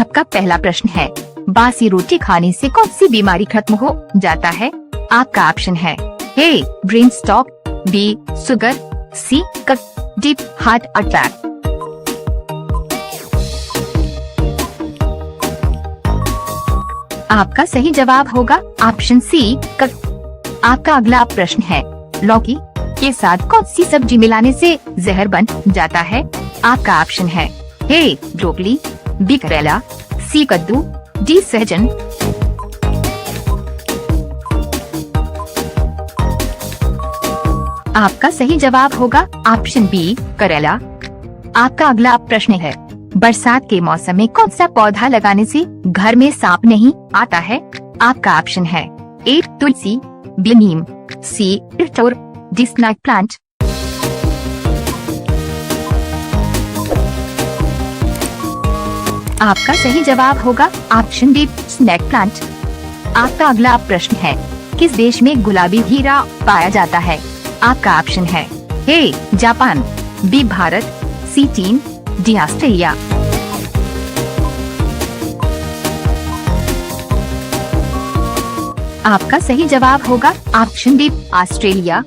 आपका पहला प्रश्न है, बासी रोटी खाने से कौन सी बीमारी खत्म हो जाता है? आपका ऑप्शन है A brain stroke, B sugar, C cough, D heart attack. आपका सही जवाब होगा ऑप्शन सी कफ। आपका अगला प्रश्न है, लौकी के साथ कौन सी सब्जी मिलाने से जहर बन जाता है? आपका ऑप्शन है ए ब्रोकली, बी करेला, सी कद्दू, डी सहजन। आपका सही जवाब होगा ऑप्शन बी करेला। आपका अगला प्रश्न है, बरसात के मौसम में कौन सा पौधा लगाने से घर में सांप नहीं आता है? आपका ऑप्शन है ए तुलसी, बी नीम, सी इरटोर, डी स्नेक प्लांट। आपका सही जवाब होगा ऑप्शन डी स्नेक प्लांट। आपका अगला प्रश्न है, किस देश में गुलाबी हीरा पाया जाता है? आपका ऑप्शन है ए जापान, बी भारत, सी चीन, डी ऑस्ट्रेलिया। आपका सही जवाब होगा ऑप्शन डी ऑस्ट्रेलिया।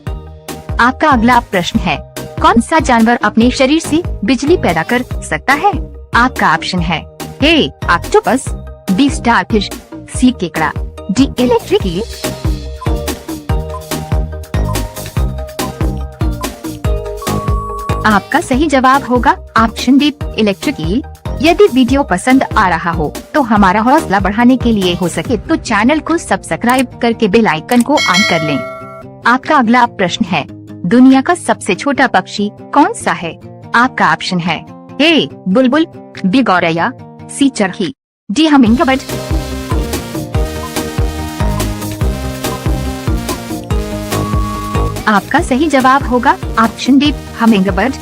आपका अगला प्रश्न है, कौन सा जानवर अपने शरीर से बिजली पैदा कर सकता है? आपका ऑप्शन है ए ऑक्टोपस, बी स्टारफिश, सी केकड़ा, डी इलेक्ट्रिक ईल। आपका सही जवाब होगा ऑप्शन डी इलेक्ट्रिक ईल। यदि वीडियो पसंद आ रहा हो तो हमारा हौसला बढ़ाने के लिए हो सके तो चैनल को सब्सक्राइब करके बेल आइकन को ऑन कर लें। आपका अगला प्रश्न है, दुनिया का सबसे छोटा पक्षी कौन सा है? आपका ऑप्शन है ए बुलबुल, बी गौरैया, सी चरखी, डी हमिंगबर्ड। आपका सही जवाब होगा ऑप्शन डी हमिंगबर्ड।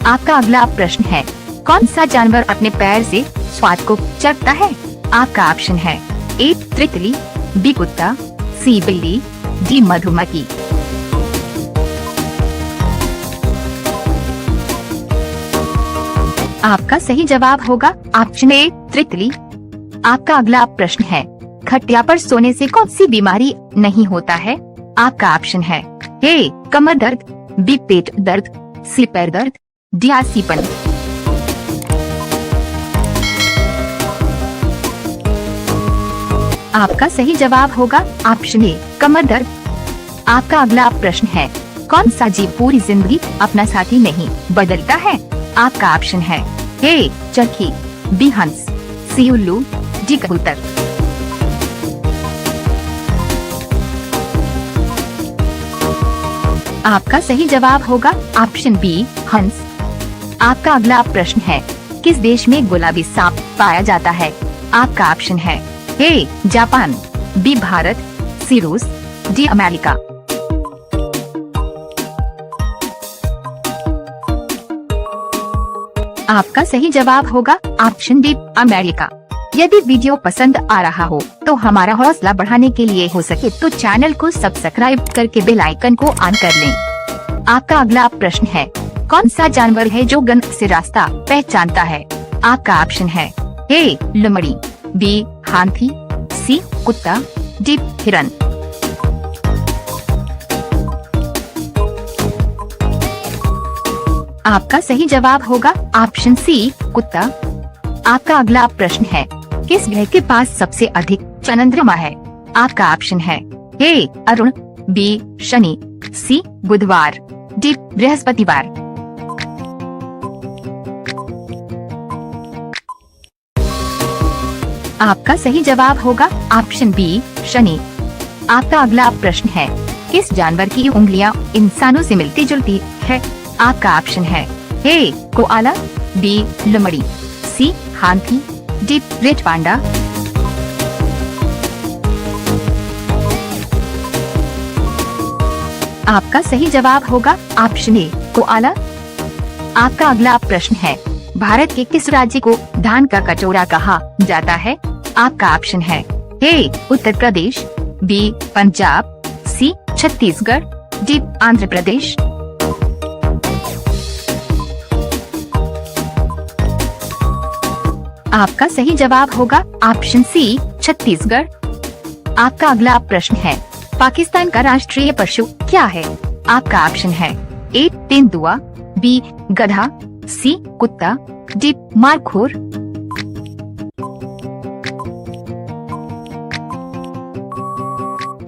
आपका अगला प्रश्न है, कौन सा जानवर अपने पैर से स्वाद को चखता है? आपका ऑप्शन है ए तितली, बी कुत्ता, सी बिल्ली, डी मधुमक्खी। आपका सही जवाब होगा ऑप्शन ए तितली। आपका अगला प्रश्न है, खटिया पर सोने से कौन सी बीमारी नहीं होता है? आपका ऑप्शन है ए कमर दर्द, बी पेट दर्द, सी पैर दर्द, डी आलसीपन। आपका सही जवाब होगा ऑप्शन ए कमर दर्द। आपका अगला प्रश्न है, कौन सा जीव पूरी जिंदगी अपना साथी नहीं बदलता है? आपका ऑप्शन है ए चरखी, बी हंस, सी उल्लू, डी कबूतर। आपका सही जवाब होगा ऑप्शन बी हंस। आपका अगला प्रश्न है, किस देश में गुलाबी सांप पाया जाता है? आपका ऑप्शन है ए जापान, बी भारत, सी रूस, डी अमेरिका। आपका सही जवाब होगा ऑप्शन डी अमेरिका। यदि वीडियो पसंद आ रहा हो तो हमारा हौसला बढ़ाने के लिए हो सके तो चैनल को सब्सक्राइब करके बेल आइकन को ऑन कर लें। आपका अगला प्रश्न है, कौन सा जानवर है जो गंध से रास्ता पहचानता है? आपका ऑप्शन है ए लोमड़ी, बी हाथी, सी कुत्ता, डी हिरन। आपका सही जवाब होगा ऑप्शन सी कुत्ता। आपका अगला प्रश्न है, किस ग्रह के पास सबसे अधिक चंद्रमा है? आपका ऑप्शन है ए अरुण, बी शनि, सी बुधवार, डी बृहस्पतिवार। आपका सही जवाब होगा ऑप्शन बी शनि। आपका अगला प्रश्न है, किस जानवर की उंगलियां इंसानों से मिलती जुलती है? आपका ऑप्शन है ए कोआला, बी लोमड़ी, सी हाथी, डी रेड पांडा। आपका सही जवाब होगा ऑप्शन ए कोआला। आपका अगला प्रश्न है, भारत के किस राज्य को धान का कटोरा कहा जाता है? आपका ऑप्शन है ए उत्तर प्रदेश, बी पंजाब, सी छत्तीसगढ़, डी आंध्र प्रदेश। आपका सही जवाब होगा ऑप्शन सी छत्तीसगढ़। आपका अगला प्रश्न है, पाकिस्तान का राष्ट्रीय पशु क्या है? आपका ऑप्शन है ए तेंदुआ, बी गधा, सी कुत्ता, डी मारखोर।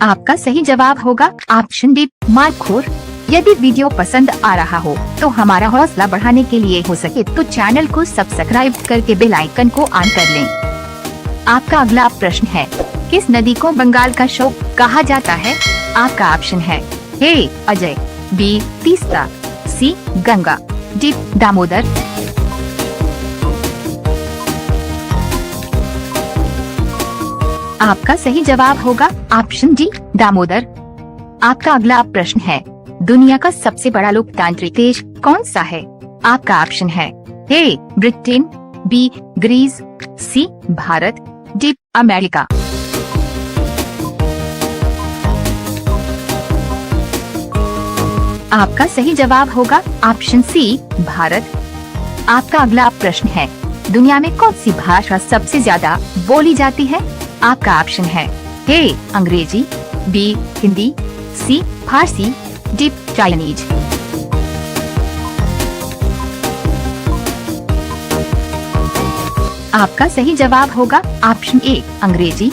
आपका सही जवाब होगा ऑप्शन डी मारखोर। यदि वीडियो पसंद आ रहा हो तो हमारा हौसला बढ़ाने के लिए हो सके तो चैनल को सब्सक्राइब करके बेल आइकन को ऑन कर लें। आपका अगला प्रश्न है, किस नदी को बंगाल का शोक कहा जाता है? आपका ऑप्शन है ए अजय, बी तीस्ता, सी गंगा, डी दामोदर। आपका सही जवाब होगा ऑप्शन डी दामोदर। आपका अगला प्रश्न है, दुनिया का सबसे बड़ा लोकतांत्रिक देश कौन सा है? आपका ऑप्शन है ए ब्रिटेन, बी ग्रीस, सी भारत, डी अमेरिका। आपका सही जवाब होगा ऑप्शन सी भारत। आपका अगला प्रश्न है, दुनिया में कौन सी भाषा सबसे ज्यादा बोली जाती है? आपका ऑप्शन है ए अंग्रेजी, बी हिंदी, सी फारसी, डी चाइनीज। आपका सही जवाब होगा ऑप्शन ए अंग्रेजी।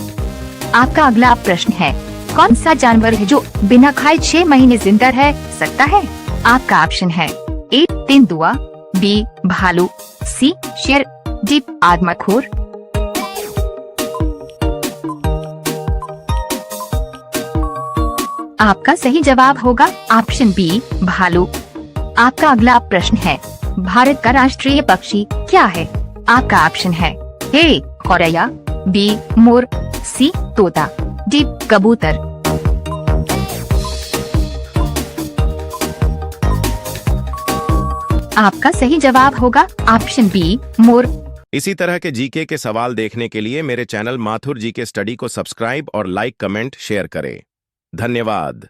आपका अगला प्रश्न है, कौन सा जानवर है जो बिना खाए 6 महीने जिंदा रह सकता है? आपका ऑप्शन है ए तेंदुआ, बी भालू, सी शेर, डी आदमखोर। आपका सही जवाब होगा ऑप्शन बी भालू। आपका अगला प्रश्न है, भारत का राष्ट्रीय पक्षी क्या है? आपका ऑप्शन है ए गौरैया, बी मोर, सी तोता, डी कबूतर। आपका सही जवाब होगा ऑप्शन बी मोर। इसी तरह के जीके के सवाल देखने के लिए मेरे चैनल माथुर जीके स्टडी को सब्सक्राइब और लाइक कमेंट शेयर करें। धन्यवाद।